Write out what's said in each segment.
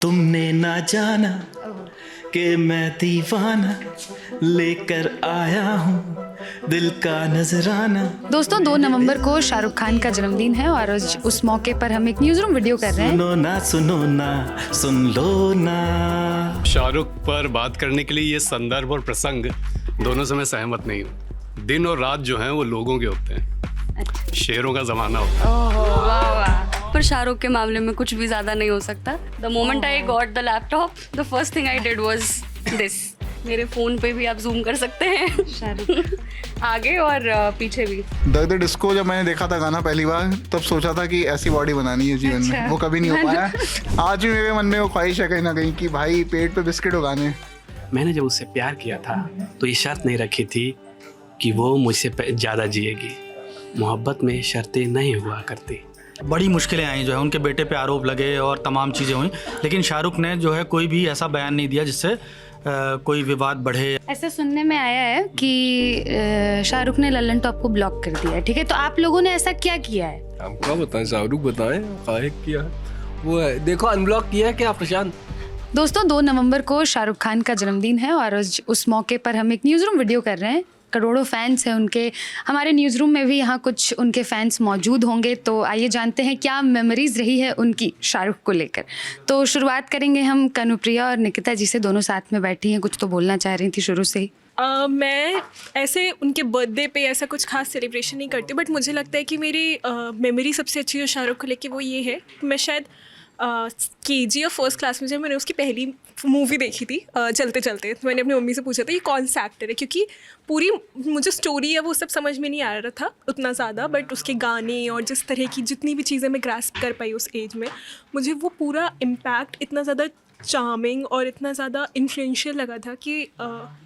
तुमने ना जाना कि मैं दीवाना लेकर आया हूँ दिल का नजराना। दोस्तों 2 नवंबर को शाहरुख खान का जन्मदिन है और उस मौके पर हम एक न्यूज़ रूम वीडियो कर रहे हैं। सुनो ना सुन लो ना। शाहरुख पर बात करने के लिए ये संदर्भ और प्रसंग दोनों से मैं सहमत नहीं हूँ। दिन और रात जो हैं वो लोगों के होते हैं, शेरों का ज़माना होता है। ओहो वाह वाह। पर शाहरुख के मामले में कुछ भी ज़्यादा नहीं हो सकता। The moment I got the laptop the first thing I did was this. मेरे फ़ोन पे भी आप जूम कर सकते हैं शाहरुख आगे और पीछे भी। दर्द डिस्को जब मैंने देखा था गाना पहली बार तब सोचा था कि ऐसी बॉडी बनानी है जीवन में, वो कभी नहीं हो पाया। आज भी मेरे मन में वो ख्वाहिश है कहीं ना कहीं कि भाई पेट पे बिस्किट उगाने। मैंने जब उससे प्यार किया था तो ये शर्त नहीं रखी थी कि वो मुझसे ज़्यादा जिएगी। मोहब्बत में शर्तें नहीं हुआ करती। बड़ी मुश्किलें आई जो है, उनके बेटे पे आरोप लगे और तमाम चीज़ें हुई, लेकिन शाहरुख ने जो है कोई भी ऐसा बयान नहीं दिया जिससे कोई विवाद बढ़े। ऐसा सुनने में आया है कि शाहरुख ने लल्लन टॉप को ब्लॉक कर दिया है, ठीक है, तो आप लोगों ने ऐसा क्या किया है? हम क्या बताएं, शाहरुख बताएं काहे किया है वो है। देखो अनब्लॉक किया है क्या प्रशांत? दोस्तों 2 नवंबर को शाहरुख खान का जन्मदिन है और उस मौके पर हम एक न्यूज़ रूम वीडियो कर रहे हैं। करोड़ों फैंस हैं उनके। हमारे न्यूज़ रूम में भी यहाँ कुछ उनके फैंस मौजूद होंगे, तो आइए जानते हैं क्या मेमोरीज रही है उनकी शाहरुख को लेकर। तो शुरुआत करेंगे हम कनुप्रिया और निकिता जी से, दोनों साथ में बैठी हैं, कुछ तो बोलना चाह रही थी शुरू से ही। मैं ऐसे उनके बर्थडे पे ऐसा कुछ खास सेलिब्रेशन नहीं करती, बट मुझे लगता है कि मेरी मेमोरी सबसे अच्छी जो शाहरुख को लेके वो ये है कि मैं शायद KG या फर्स्ट क्लास में जब मैंने उसकी पहली मूवी देखी थी चलते चलते, तो मैंने अपनी मम्मी से पूछा था ये कौन सा एक्टर है, क्योंकि पूरी मुझे स्टोरी है वो सब समझ में नहीं आ रहा था उतना ज़्यादा, बट उसके गाने और जिस तरह की जितनी भी चीज़ें मैं ग्रास्प कर पाई उस एज में, मुझे वो पूरा इम्पैक्ट इतना ज़्यादा चार्मिंग और इतना ज़्यादा इन्फ्लुएंशियल लगा था कि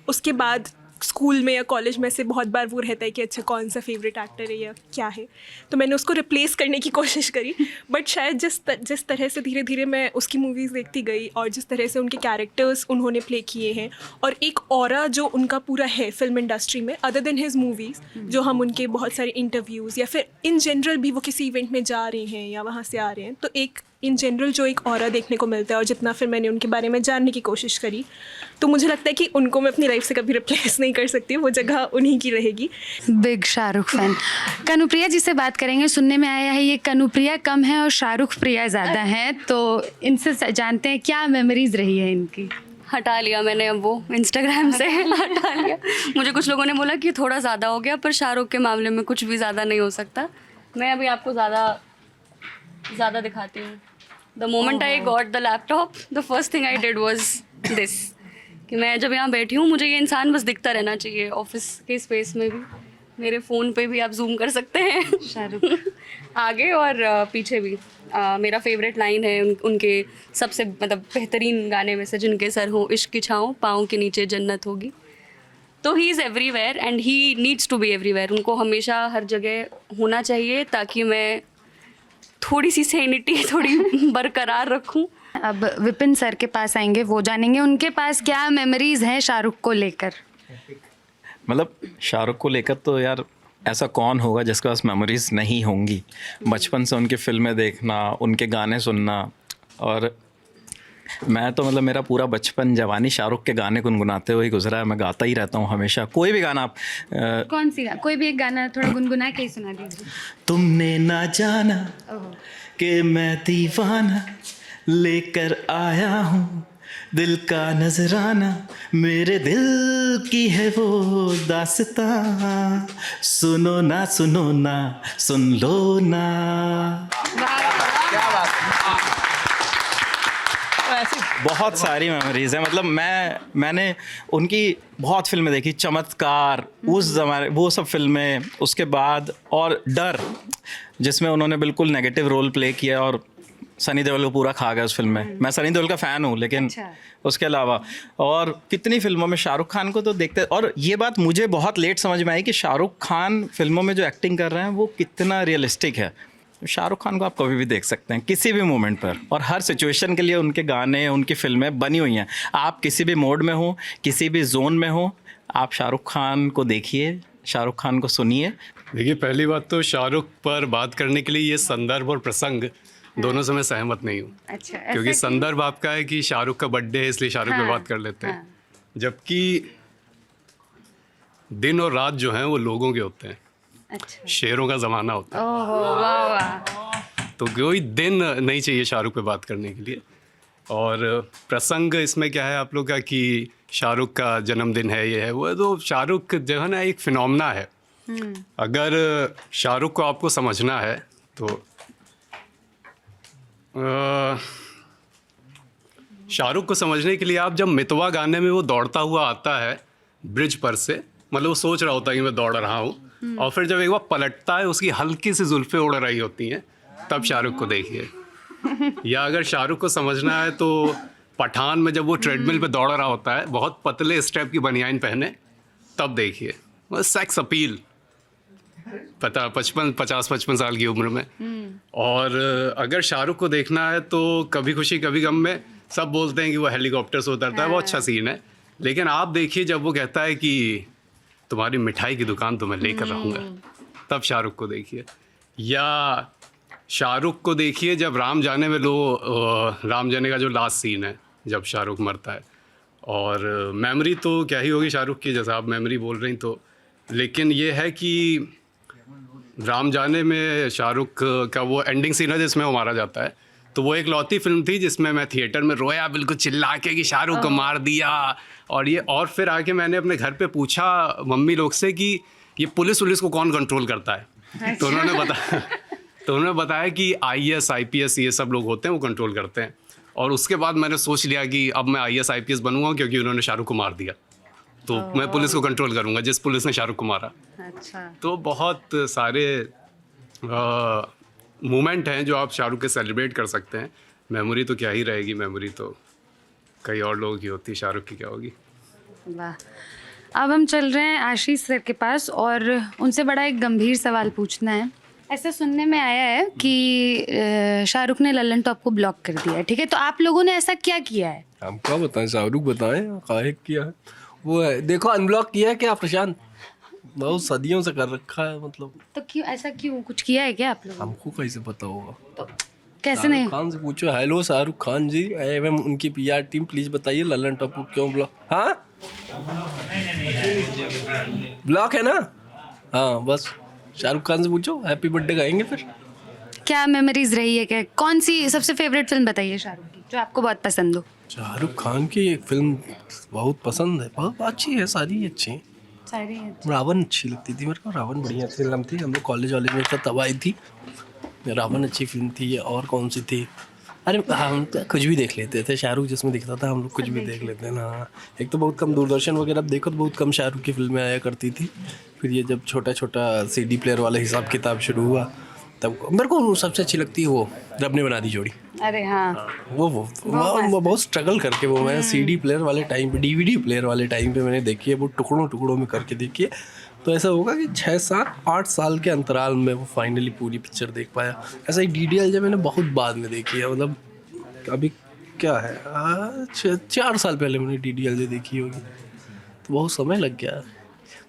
उसके बाद स्कूल में या कॉलेज में से बहुत बार वो रहता है कि अच्छा कौन सा फेवरेट एक्टर है या क्या है, तो मैंने उसको रिप्लेस करने की कोशिश करी, बट शायद जिस तरह से धीरे धीरे मैं उसकी मूवीज़ देखती गई और जिस तरह से उनके कैरेक्टर्स उन्होंने प्ले किए हैं और एक ऑरा जो उनका पूरा है फिल्म इंडस्ट्री में, अदर देन हिज मूवीज़, जो हम उनके बहुत सारे इंटरव्यूज़ या फिर इन जनरल भी वो किसी इवेंट में जा रहे हैं या वहाँ से आ रहे हैं, तो एक इन जनरल जो एक ऑरा देखने को मिलता है और जितना फिर मैंने उनके बारे में जानने की कोशिश करी, तो मुझे लगता है कि उनको मैं अपनी लाइफ से कभी रिप्लेस नहीं कर सकती, वो जगह उन्हीं की रहेगी। Big Shahrukh fan. कनुप्रिया जी से बात करेंगे। सुनने में आया है ये कनुप्रिया कम है और शाहरुख प्रिया ज़्यादा हैं, तो इनसे जानते हैं क्या मेमोरीज रही है इनकी। हटा लिया मैंने अब वो इंस्टाग्राम से हटा लिया। मुझे कुछ लोगों ने बोला कि थोड़ा ज़्यादा हो गया, पर शाहरुख के मामले में कुछ भी ज़्यादा नहीं हो सकता। मैं अभी आपको ज़्यादा दिखाती हूँ। The moment I got the laptop the first thing I did was this, कि मैं जब यहाँ बैठी हूँ मुझे ये इंसान बस दिखता रहना चाहिए। ऑफिस के स्पेस में भी, मेरे फ़ोन पे भी आप जूम कर सकते हैं शाहरुख आगे और पीछे भी। मेरा फेवरेट लाइन है उनके सबसे मतलब बेहतरीन गाने में से, जिनके सर हो इश्क की छाँव पाँव के नीचे जन्नत होगी। तो he is everywhere and he needs to be everywhere. उनको हमेशा हर जगह होना चाहिए ताकि मैं थोड़ी सी सैनिटी थोड़ी बरकरार रखूं। अब विपिन सर के पास आएंगे, वो जानेंगे उनके पास क्या मेमोरीज हैं शाहरुख को लेकर। मतलब शाहरुख को लेकर तो यार ऐसा कौन होगा जिसके पास मेमोरीज नहीं होंगी। बचपन से उनकी फिल्में देखना, उनके गाने सुनना, और मैं तो मतलब मेरा पूरा बचपन जवानी शाहरुख के गाने गुनगुनाते हुए ही गुजरा है। मैं गाता ही रहता हूँ हमेशा, कोई भी गाना आप कौन सी कोई भी एक गाना थोड़ा गुनगुना के ही सुना दीजिए। तुमने ना जाना कि मैं दीवाना लेकर आया हूँ दिल का नजराना, मेरे दिल की है वो दास्तां, सुनो ना सुन लो ना। बहुत सारी मेमोरीज हैं। मतलब मैंने उनकी बहुत फिल्में देखी, चमत्कार, उस ज़माने वो सब फिल्में, उसके बाद और डर जिसमें उन्होंने बिल्कुल नेगेटिव रोल प्ले किया और सनी देओल को पूरा खा गया उस फिल्म में। मैं सनी देओल का फ़ैन हूँ, लेकिन उसके अलावा और कितनी फिल्मों में शाहरुख खान को तो देखते। और ये बात मुझे बहुत लेट समझ में आई कि शाहरुख खान फिल्मों में जो एक्टिंग कर रहे हैं वो कितना रियलिस्टिक है। शाहरुख खान को आप कभी भी देख सकते हैं किसी भी मोमेंट पर, और हर सिचुएशन के लिए उनके गाने, उनकी फिल्में बनी हुई हैं। आप किसी भी मोड में हो, किसी भी जोन में हो, आप शाहरुख खान को देखिए, शाहरुख खान को सुनिए। देखिए, पहली बात तो शाहरुख पर बात करने के लिए ये संदर्भ और प्रसंग दोनों से मैं सहमत नहीं हूँ। अच्छा, क्योंकि संदर्भ आपका है कि शाहरुख का बर्थडे है इसलिए शाहरुख पे बात कर लेते हैं, जबकि दिन और रात जो हैं वो लोगों के होते हैं। अच्छा, शेरों का ज़माना होता है, ओहो वाह वाह, तो कोई दिन नहीं चाहिए शाहरुख पे बात करने के लिए। और प्रसंग इसमें क्या है आप लोग का कि शाहरुख का जन्मदिन है, ये है वो है, तो शाहरुख जो है ना एक फिनोमेना है। अगर शाहरुख को आपको समझना है तो शाहरुख को समझने के लिए आप जब मितवा गाने में वो दौड़ता हुआ आता है ब्रिज पर से, मतलब वो सोच रहा होता है कि मैं दौड़ रहा हूँ, और फिर जब एक बार पलटता है उसकी हल्की सी जुल्फें उड़ रही होती हैं, तब शाहरुख को देखिए। या अगर शाहरुख को समझना है तो पठान में जब वो ट्रेडमिल पे दौड़ रहा होता है बहुत पतले स्टेप की बनियान पहने, तब देखिए। वो सेक्स अपील 50-55 साल की उम्र में। और अगर शाहरुख को देखना है तो कभी खुशी कभी गम में सब बोलते हैं कि वो हेलीकॉप्टर से उतरता है, वो अच्छा सीन है, लेकिन आप देखिए जब वो कहता है कि तुम्हारी मिठाई की दुकान तो मैं लेकर रहूँगा, तब शाहरुख को देखिए। या शाहरुख को देखिए जब राम जाने में राम जाने का जो लास्ट सीन है जब शाहरुख मरता है। और मेमोरी तो क्या ही होगी शाहरुख की, जैसा आप मेमोरी बोल रही तो, लेकिन ये है कि राम जाने में शाहरुख का वो एंडिंग सीन है जिसमें वो मारा जाता है, तो वो एक लौती फिल्म थी जिसमें मैं थिएटर में रोया बिल्कुल चिल्ला के कि शाहरुख को मार दिया। और फिर आके मैंने अपने घर पे पूछा मम्मी लोग से कि ये पुलिस को कौन कंट्रोल करता है, तो उन्होंने बताया कि IAS IPS ये सब लोग होते हैं वो कंट्रोल करते हैं। और उसके बाद मैंने सोच लिया कि अब मैं IAS IPS बनूंगा क्योंकि उन्होंने शाहरुख को मार दिया, तो मैं पुलिस को कंट्रोल करूंगा जिस पुलिस ने शाहरुख को मारा। अच्छा, तो बहुत सारे मोमेंट हैं जो आप शाहरुख के सेलिब्रेट कर सकते हैं। मेमोरी तो क्या ही रहेगी, मेमोरी तो कई और लोगों की होती, शाहरुख की क्या होगी। वाह। अब हम चल रहे हैं आशीष सर के पास और उनसे बड़ा एक गंभीर सवाल पूछना है। ऐसा सुनने में आया है कि शाहरुख ने लल्लन टॉप को ब्लॉक कर दिया है, ठीक है, तो आप लोगों ने ऐसा क्या किया है? हम क्या बताएं, शाहरुख बताएं काहे किया है वो है। देखो अनब्लॉक किया है क्या प्रशांत, बहुत सदियों से कर रखा है, मतलब तो क्यों ऐसा, क्यों कुछ किया है क्या आप लोगों ने? हमको कैसे पता होगा, तो कैसे नहीं? खान से पूछो। हेलो शाहरुख खान जी, एवं उनकी PR टीम, प्लीज बताइए लल्लन टॉप को क्यों ब्लॉक। हाँ ब्लॉक है ना, हाँ बस शाहरुख खान से पूछो, हैप्पी बर्थडे गाएंगे फिर। क्या मेमोरीज रही है, क्या कौन सी सबसे फेवरेट फिल्म बताइए शाहरुख की जो आपको बहुत पसंद हो? शाहरुख खान की एक फिल्म बहुत पसंद है, बहुत अच्छी है, सारी अच्छी है। सारी रावण अच्छी लगती थी मेरे को, रावण बढ़िया फिल्म थी, हम लोग कॉलेज में तब आई थी। रावण अच्छी फिल्म थी। और कौन सी थी, अरे हम तो कुछ भी देख लेते थे, शाहरुख जिसमें दिखता था हम लोग कुछ भी देख लेते हैं ना। एक तो बहुत कम दूरदर्शन वगैरह देखो तो बहुत कम शाहरुख की फिल्में आया करती थी। फिर ये जब छोटा छोटा CD प्लेयर वाला हिसाब किताब शुरू हुआ तब मेरे को सबसे अच्छी लगती है वो रब ने बना दी जोड़ी। अरे हाँ, वो बहुत स्ट्रगल करके वो मैं CD प्लेयर वाले टाइम पे, DVD प्लेयर वाले टाइम पे मैंने देखी है, वो टुकड़ों में करके देखी है। तो ऐसा होगा कि 6, 7, 8 साल के अंतराल में वो फाइनली पूरी पिक्चर देख पाया। ऐसा ही DDL जब मैंने बहुत बाद में देखी है, मतलब अभी क्या है 4 साल पहले मैंने DDL देखी होगी, तो बहुत समय लग गया,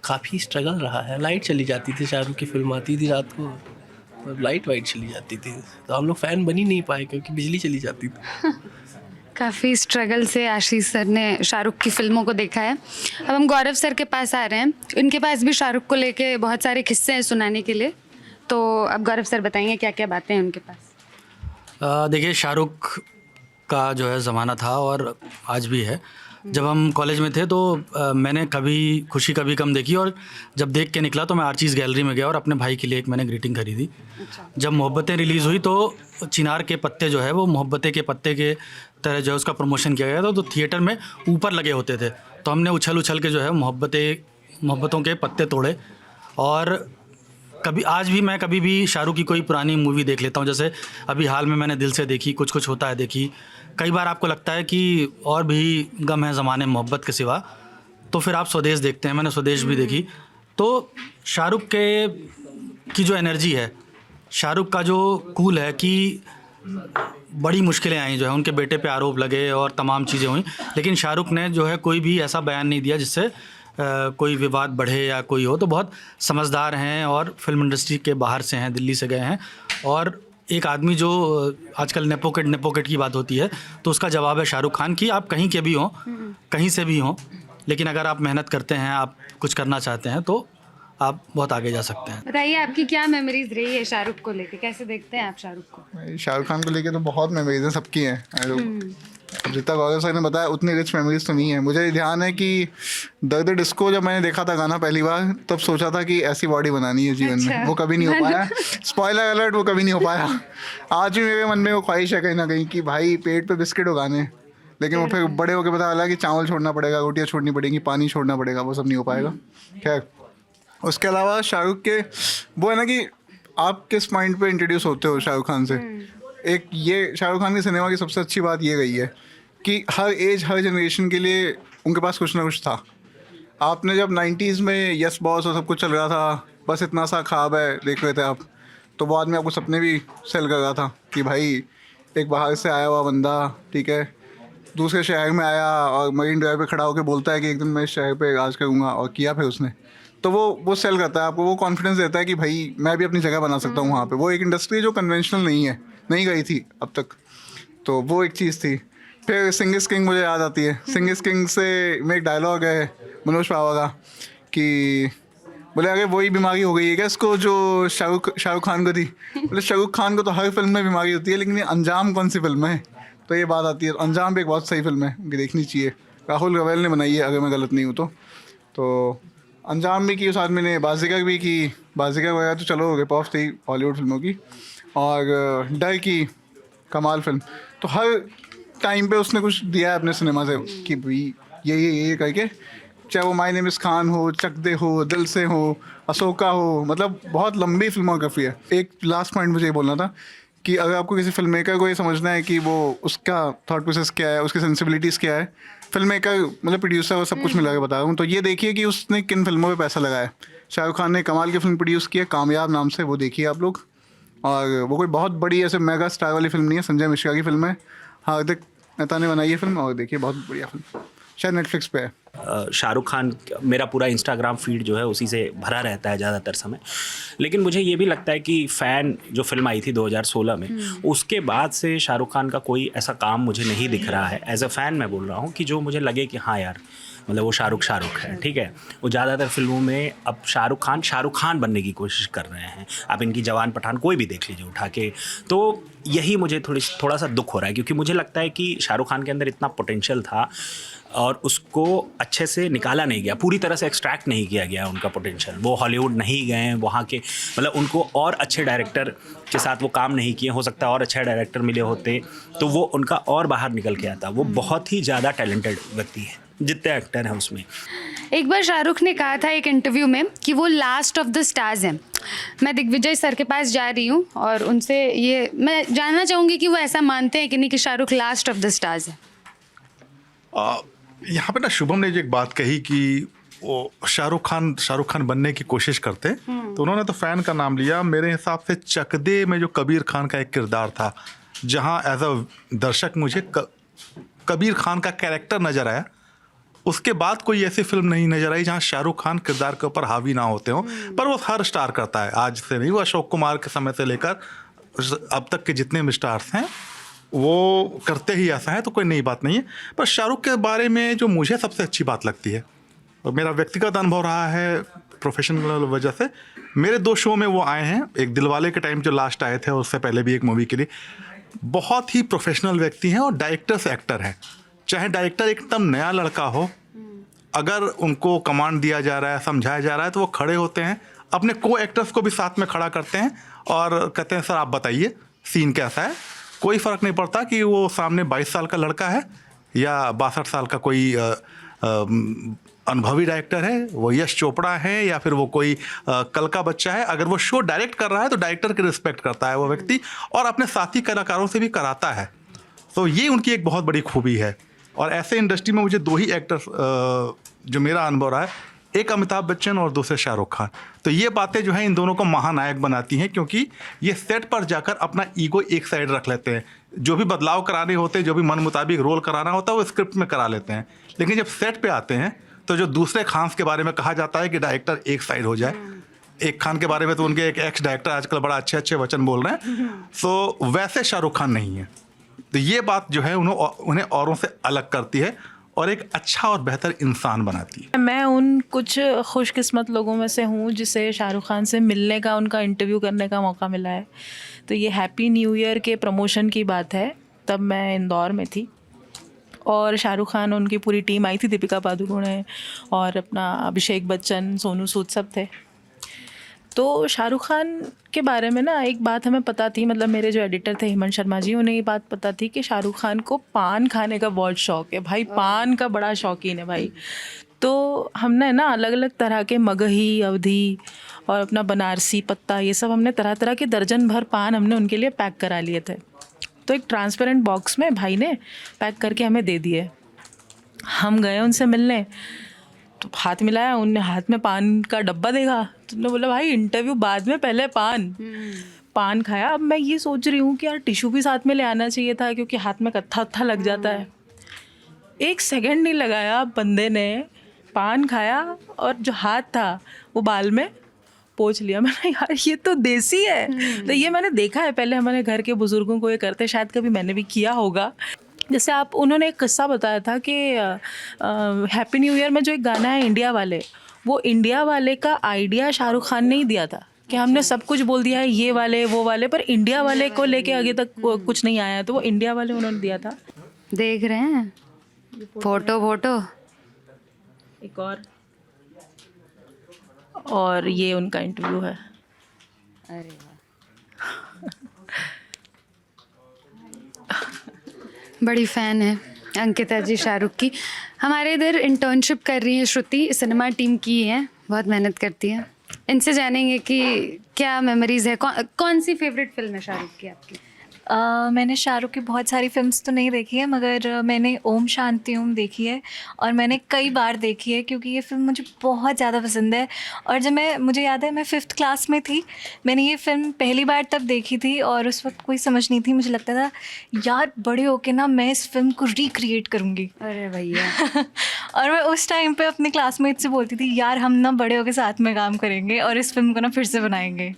काफ़ी स्ट्रगल रहा है। लाइट चली जाती थी, शाहरुख की फिल्म आती थी रात को, लाइट वाइट चली जाती थी, तो हम लोग फ़ैन बन ही नहीं पाए क्योंकि बिजली चली जाती थी। काफ़ी स्ट्रगल से आशीष सर ने शाहरुख की फिल्मों को देखा है। अब हम गौरव सर के पास आ रहे हैं, उनके पास भी शाहरुख को लेके बहुत सारे किस्से हैं सुनाने के लिए, तो अब गौरव सर बताएंगे क्या क्या बातें हैं उनके पास। देखिए, शाहरुख का जो है ज़माना था और आज भी है। जब हम कॉलेज में थे तो मैंने कभी खुशी कभी गम देखी, और जब देख के निकला तो मैं आर्चिज़ गैलरी में गया और अपने भाई के लिए एक मैंने ग्रीटिंग खरीदी। जब मोहब्बतें रिलीज़ हुई तो चिनार के पत्ते जो है वो मोहब्बतें के पत्ते के तरह जो है उसका प्रमोशन किया गया था, तो थिएटर में ऊपर लगे होते थे, तो हमने उछल के जो है मोहब्बतों के पत्ते तोड़े। और आज भी मैं कभी भी शाहरुख की कोई पुरानी मूवी देख लेता हूँ, जैसे अभी हाल में मैंने दिल से देखी, कुछ होता है देखी। कई बार आपको लगता है कि और भी गम है ज़माने मोहब्बत के सिवा, तो फिर आप स्वदेश देखते हैं, मैंने स्वदेश भी देखी। तो शाहरुख की जो एनर्जी है, शाहरुख का जो कूल है कि बड़ी मुश्किलें आई जो है, उनके बेटे पे आरोप लगे और तमाम चीज़ें हुई, लेकिन शाहरुख ने जो है कोई भी ऐसा बयान नहीं दिया जिससे कोई विवाद बढ़े या कोई हो। तो बहुत समझदार हैं और फिल्म इंडस्ट्री के बाहर से हैं, दिल्ली से गए हैं, और एक आदमी जो आजकल नेपोकेट की बात होती है, तो उसका जवाब है शाहरुख खान की आप कहीं के भी हों, कहीं से भी हों, लेकिन अगर आप मेहनत करते हैं, आप कुछ करना चाहते हैं तो आप बहुत आगे जा सकते हैं। बताइए आपकी क्या मेमोरीज रही है शाहरुख को लेके, कैसे देखते हैं आप शाहरुख को? शाहरुख खान को लेके तो बहुत मेमोरीज हैं, सबकी हैं। जितना गौरव सर ने बताया उतनी रिच मेमोरीज तो नहीं है। मुझे ध्यान है कि दर्द डिस्को जब मैंने देखा था गाना पहली बार, तब सोचा था कि ऐसी बॉडी बनानी है जीवन में। वो कभी नहीं हो पाया। स्पॉइलर अलर्ट, वो कभी नहीं हो पाया। आज भी मेरे मन में वो ख्वाहिश है कहीं ना कहीं कि भाई पेट पे बिस्किट उगाने, लेकिन वो फिर बड़े होकर पता चला कि चावल छोड़ना पड़ेगा, रोटियाँ छोड़नी पड़ेगी, पानी छोड़ना पड़ेगा, वो सब नहीं हो पाएगा। खैर, उसके अलावा शाहरुख के वो है ना कि आप किस पॉइंट पे इंट्रोड्यूस होते हो शाहरुख खान से। एक ये शाहरुख खान के सिनेमा की सबसे अच्छी बात ये गई है कि हर एज हर जनरेशन के लिए उनके पास कुछ ना कुछ था। आपने जब 90s में यस बॉस और सब कुछ चल रहा था, बस इतना सा ख्वाब है देख रहे थे आप, तो वो आदमी आपको सपने भी सेल कर रहा था कि भाई एक बाहर से आया हुआ बंदा, ठीक है, दूसरे शहर में आया और मरीन ड्राइव पे खड़ा होकर बोलता है कि एक दिन मैं इस शहर पे राज करूँगा, और किया फिर उसने। तो वो सेल करता है आपको, वो कॉन्फिडेंस देता है कि भाई मैं भी अपनी जगह बना सकता हूँ वहाँ पे। वो एक इंडस्ट्री जो कन्वेंशनल नहीं गई थी अब तक, तो वो एक चीज़ थी। फिर सिंग इज़ किंग मुझे याद आती है। सिंग इज़ किंग से में एक डायलॉग है मनोज पावा का कि बोले अरे वही बीमारी हो गई है क्या इसको जो शाहरुख खान को थी। बोले शाहरुख खान को तो हर फिल्म में बीमारी होती है, लेकिन ये अंजाम कौन सी फिल्म है। तो ये बात आती है। अंजाम भी एक बहुत सही फिल्म है, उनकी देखनी चाहिए। राहुल रवेल ने बनाई है अगर मैं गलत नहीं हूँ तो अंजाम भी की उस आदमी ने, बाजीगर भी की। बाजीगर वगैरह तो चलो रिप ऑफ थी हॉलीवुड फिल्मों की, और डर की कमाल फिल्म। तो हर टाइम पे उसने कुछ दिया है अपने सिनेमा से कि भाई ये करके, चाहे वो माय नेम इज़ खान हो, चक दे हो, दिल से हो, अशोका हो, मतलब बहुत लंबी फिल्मोग्राफी है। एक लास्ट पॉइंट मुझे ये बोलना था कि अगर आपको किसी फिल्म मेकर को ये समझना है कि वो उसका थॉट प्रोसेस क्या है, उसकी सेंसिबिलिटीज़ क्या है, फिल्म मेकर मतलब प्रोड्यूसर और सब कुछ मिला के बता रहा हूँ, तो ये देखिए कि उसने किन फिल्मों पे पैसा लगाया है। शाहरुख खान ने कमाल की फिल्म प्रोड्यूस की है, कामयाब नाम से, वो देखिए आप लोग। और वो कोई बहुत बड़ी ऐसे मेगा स्टार वाली फिल्म नहीं है, संजय मिश्रा की फिल्म है, हार्दिक मेहता ने बनाई है फिल्म, और देखिए बहुत बढ़िया फिल्म, शायद नेटफ्लिक्स पे है। शाहरुख खान, मेरा पूरा इंस्टाग्राम फीड जो है उसी से भरा रहता है ज़्यादातर समय। लेकिन मुझे ये भी लगता है कि फ़ैन जो फिल्म आई थी 2016 में, उसके बाद से शाहरुख खान का कोई ऐसा काम मुझे नहीं दिख रहा है। एज अ फ़ैन मैं बोल रहा हूँ कि जो मुझे लगे कि हाँ यार, मतलब वो शाहरुख है, ठीक है। वो ज़्यादातर फिल्मों में अब शाहरुख खान बनने की कोशिश कर रहे हैं। आप इनकी जवान पठान कोई भी देख लीजिए उठा के, तो यही मुझे थोड़ा सा दुख हो रहा है, क्योंकि मुझे लगता है कि शाहरुख खान के अंदर इतना पोटेंशियल था और उसको अच्छे से निकाला नहीं गया, पूरी तरह से एक्सट्रैक्ट नहीं किया गया उनका पोटेंशियल। वो हॉलीवुड नहीं गए, वहाँ के मतलब उनको और अच्छे डायरेक्टर के साथ वो काम नहीं किए। हो सकता है और अच्छे डायरेक्टर मिले होते तो वो उनका और बाहर निकल के आता। वो बहुत ही ज़्यादा टैलेंटेड व्यक्ति है, जितने एक्टर हैं उसमें। एक बार शाहरुख ने कहा था एक इंटरव्यू में कि वो लास्ट ऑफ द स्टार्स हैं। मैं दिग्विजय सर के पास जा रही हूँ और उनसे ये मैं जानना चाहूँगी कि वो ऐसा मानते हैं कि नहीं कि Shahrukh last of the stars है। यहाँ पे ना शुभम ने जो एक बात कही कि वो शाहरुख खान बनने की कोशिश करते, तो उन्होंने तो फ़ैन का नाम लिया। मेरे हिसाब से चक दे में जो कबीर खान का एक किरदार था, जहाँ एज अ दर्शक मुझे कबीर खान का कैरेक्टर नज़र आया, उसके बाद कोई ऐसी फिल्म नहीं नज़र आई जहाँ शाहरुख खान किरदार के ऊपर हावी ना होते हों। पर वो हर स्टार करता है, आज से नहीं, वो अशोक कुमार के समय से लेकर अब तक के जितने भी स्टार्स हैं वो करते ही ऐसा है, तो कोई नई बात नहीं है। पर शाहरुख के बारे में जो मुझे सबसे अच्छी बात लगती है, और मेरा व्यक्तिगत अनुभव रहा है प्रोफेशनल वजह से, मेरे 2 शो में वो आए हैं। एक दिलवाले के टाइम जो लास्ट आए थे, उससे पहले भी एक मूवी के लिए। बहुत ही प्रोफेशनल व्यक्ति हैं और डायरेक्टर से एक्टर हैं। चाहे डायरेक्टर एकदम नया लड़का हो, अगर उनको कमांड दिया जा रहा है, समझाया जा रहा है, तो वो खड़े होते हैं, अपने को एक्टर्स को भी साथ में खड़ा करते हैं और कहते हैं सर आप बताइए सीन कैसा है। कोई फ़र्क नहीं पड़ता कि वो सामने 22 साल का लड़का है या 62 साल का कोई अनुभवी डायरेक्टर है, वो यश चोपड़ा है या फिर वो कोई कल का बच्चा है। अगर वो शो डायरेक्ट कर रहा है तो डायरेक्टर की रिस्पेक्ट करता है वो व्यक्ति, और अपने साथी कलाकारों से भी कराता है। तो ये उनकी एक बहुत बड़ी खूबी है। और ऐसे इंडस्ट्री में मुझे 2 ही एक्टर्स जो मेरा अनुभव रहा है, एक अमिताभ बच्चन और दूसरे शाहरुख खान। तो ये बातें जो हैं इन दोनों को महानायक बनाती हैं, क्योंकि ये सेट पर जाकर अपना ईगो एक साइड रख लेते हैं। जो भी बदलाव कराने होते हैं, जो भी मन मुताबिक रोल कराना होता है, वो स्क्रिप्ट में करा लेते हैं। लेकिन जब सेट पे आते हैं तो जो दूसरे खान्स के बारे में कहा जाता है कि डायरेक्टर एक साइड हो जाए, एक खान के बारे में तो उनके एक एक्स डायरेक्टर आजकल बड़ा अच्छे अच्छे वचन बोल रहे हैं, तो वैसे शाहरुख खान नहीं है। तो ये बात जो है उन्हें औरों से अलग करती है और एक अच्छा और बेहतर इंसान बनाती है। मैं उन कुछ खुशकिस्मत लोगों में से हूँ जिसे शाहरुख खान से मिलने का, उनका इंटरव्यू करने का मौका मिला है। तो ये हैप्पी न्यू ईयर के प्रमोशन की बात है, तब मैं इंदौर में थी और शाहरुख खान, उनकी पूरी टीम आई थी, दीपिका पादुकोण और अपना अभिषेक बच्चन, सोनू सूद सब थे। तो शाहरुख खान के बारे में ना एक बात हमें पता थी, मतलब मेरे जो एडिटर थे हेमंत शर्मा जी, उन्हें ये बात पता थी कि शाहरुख खान को पान खाने का बहुत शौक़ है भाई, पान का बड़ा शौकीन है भाई। तो हमने ना अलग अलग तरह के मगही, अवधी और अपना बनारसी पत्ता, ये सब हमने तरह तरह के दर्जन भर पान हमने उनके लिए पैक करा लिए थे। तो एक ट्रांसपेरेंट बॉक्स में भाई ने पैक करके हमें दे दिए। हम गए उनसे मिलने, तो हाथ मिलाया, उनने हाथ में पान का डब्बा देखा, तो उन्होंने बोला भाई इंटरव्यू बाद में, पहले पान खाया। अब मैं ये सोच रही हूँ कि यार टिशू भी साथ में ले आना चाहिए था, क्योंकि हाथ में कत्था लग जाता है। 1 सेकंड नहीं लगाया, बंदे ने पान खाया और जो हाथ था वो बाल में पोंछ लिया। मैंने यार ये तो देसी है। तो ये मैंने देखा है, पहले हमारे घर के बुज़ुर्गों को ये करते, शायद कभी मैंने भी किया होगा। जैसे आप, उन्होंने एक किस्सा बताया था कि हैप्पी न्यू ईयर में जो एक गाना है इंडिया वाले, वो इंडिया वाले का आइडिया शाहरुख खान ने ही दिया था कि हमने सब कुछ बोल दिया है, ये वाले वो वाले, पर इंडिया वाले को लेके आगे तक कुछ नहीं आया। तो वो इंडिया वाले उन्होंने दिया था। देख रहे हैं फोटो एक और ये उनका इंटरव्यू है। अरे वाह, बड़ी फ़ैन है अंकिता जी शाहरुख की। हमारे इधर इंटर्नशिप कर रही हैं श्रुति, सिनेमा टीम की है, बहुत मेहनत करती हैं। इनसे जानेंगे कि क्या मेमोरीज़ है, कौन सी फेवरेट फिल्म है शाहरुख की आपकी? मैंने शाहरुख की बहुत सारी फिल्म्स तो नहीं देखी है, मगर मैंने ओम शांति ओम देखी है और मैंने कई बार देखी है, क्योंकि ये फ़िल्म मुझे बहुत ज़्यादा पसंद है। और जब मुझे याद है मैं 5th क्लास में थी, मैंने ये फ़िल्म पहली बार तब देखी थी और उस वक्त कोई समझ नहीं थी। मुझे लगता था यार बड़े होके ना मैं इस फिल्म को रिक्रिएट करूँगी। अरे भैया और मैं उस टाइम पे अपने क्लासमेट से बोलती थी यार हम ना बड़े होके साथ में काम करेंगे और इस फिल्म को ना फिर से बनाएंगे।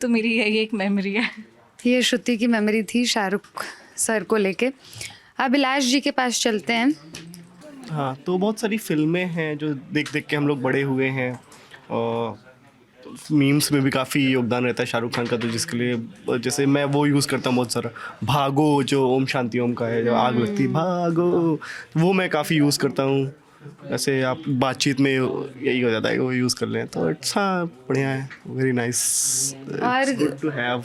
तो मेरी यही एक मेमोरी है। ये श्रुति की मेमोरी थी शाहरुख सर को लेके। अभिलाष जी के पास चलते हैं। हाँ, तो बहुत सारी फिल्में हैं जो देख देख के हम लोग बड़े हुए हैं और मीम्स में भी काफ़ी योगदान रहता है शाहरुख खान का, तो जिसके लिए जैसे मैं वो यूज़ करता हूँ बहुत सारा। भागो जो ओम शांति ओम का है, जो आग लगती भागो, वो मैं काफ़ी यूज़ करता हूँ। ऐसे आप बातचीत में यही हो जाता है कि वो यूज़ कर लें, तो अच्छा बढ़िया है, very nice, good to have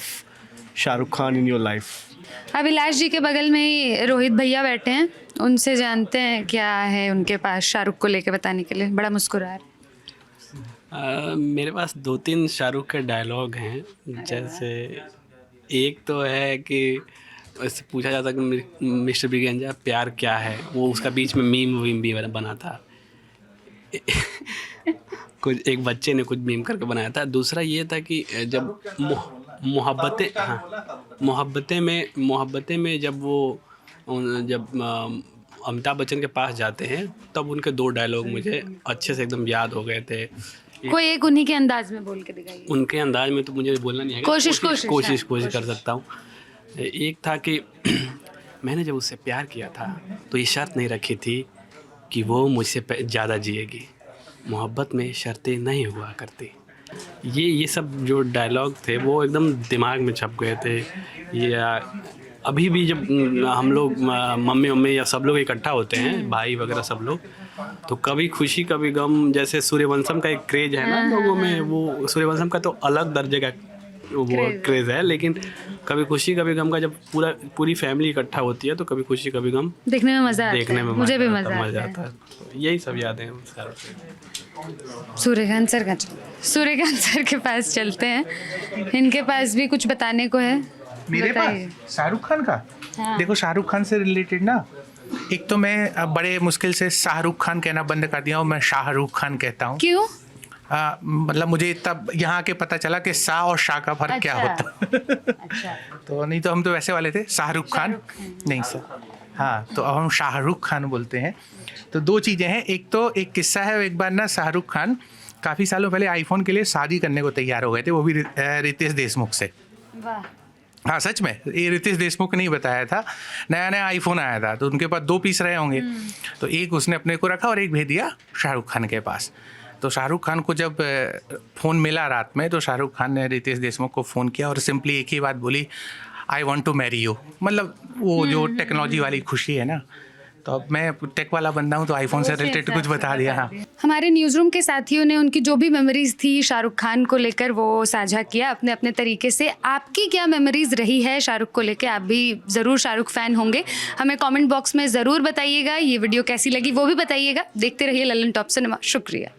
Shahrukh Khan in your life. Abhilash ji के बगल में ही रोहित भैया बैठे हैं, उनसे जानते हैं क्या है उनके पास शाहरुख को लेके बताने के लिए। बड़ा मुस्कुरा रहे। मेरे पास 2-3 शाहरुख के डायलॉग हैं। जैसे एक तो है कि उससे पूछा जाता कि मिस्टर बिगेंजा प्यार क्या है, वो उसका बीच में मीम वीम भी बना था। कुछ एक बच्चे ने कुछ मीम करके बनाया था। दूसरा ये था कि जब मोहब्बतें में जब अमिताभ बच्चन के पास जाते हैं, तब उनके 2 डायलॉग मुझे अच्छे से एकदम याद हो गए थे। कोई एक उन्हीं के अंदाज में बोल के दिखाइए। उनके अंदाज में तो मुझे बोलना नहीं है, कोशिश कर सकता हूँ। एक था कि मैंने जब उससे प्यार किया था तो ये शर्त नहीं रखी थी कि वो मुझसे ज़्यादा जिएगी, मोहब्बत में शर्तें नहीं हुआ करती। ये सब जो डायलॉग थे वो एकदम दिमाग में छप गए थे। ये अभी भी जब हम लोग मम्मी या सब लोग इकट्ठा होते हैं, भाई वगैरह सब लोग, तो कभी खुशी कभी गम, जैसे सूर्यवंशम का एक क्रेज है ना लोगों में, वो सूर्यवंशम का तो अलग दर्जे का वो क्रेज है, लेकिन कभी खुशी कभी गम का जब पूरी फैमिली इकट्ठा होती है तो कभी खुशी कभी गम देखने में मज़ा आता है। मुझे भी मज़ा आता है। तो यही सब यादें हैं। सूर्यकांत सर के पास चलते हैं, इनके पास भी कुछ बताने को है। मेरे पास शाहरुख खान का देखो, शाहरुख खान से रिलेटेड ना, एक तो मैं बड़े मुश्किल से शाहरुख खान कहना बंद कर दिया हूँ, मैं शाहरुख खान कहता हूँ। क्यों? मतलब मुझे तब यहाँ के पता चला कि सा और शाह का फर्क क्या होता। अच्छा। तो नहीं तो हम तो वैसे वाले थे, शाहरुख खान नहीं सर। हाँ, तो अब हम शाहरुख खान बोलते हैं। तो 2 चीज़ें हैं। एक तो एक किस्सा है, एक बार ना शाहरुख खान काफ़ी सालों पहले आईफोन के लिए शादी करने को तैयार हो गए थे, वो भी रितेश देशमुख से। वाह। हाँ सच में, ये रितेश देशमुख ने ही बताया था। नया नया आईफोन आया था तो उनके पास 2 पीस रहे होंगे, तो एक उसने अपने को रखा और एक भेज दिया शाहरुख खान के पास। तो शाहरुख खान को जब फ़ोन मिला रात में, तो शाहरुख खान ने रितेश देशमुख को फ़ोन किया और सिंपली एक ही बात बोली, I want to marry you. मतलब वो जो टेक्नोलॉजी वाली खुशी है ना, तो अब मैं टेक वाला बंदा हूँ तो आईफोन से रिलेटेड कुछ बता दिया। हाँ, हमारे न्यूज़ रूम के साथियों ने उनकी जो भी मेमोरीज़ थी शाहरुख खान को लेकर वो साझा किया अपने अपने तरीके से। आपकी क्या मेमोरीज़ रही है शाहरुख को लेकर? आप भी ज़रूर शाहरुख फ़ैन होंगे, हमें कमेंट बॉक्स में ज़रूर बताइएगा। ये वीडियो कैसी लगी वो भी बताइएगा। देखते रहिए ललन टॉप सिनेमा। शुक्रिया।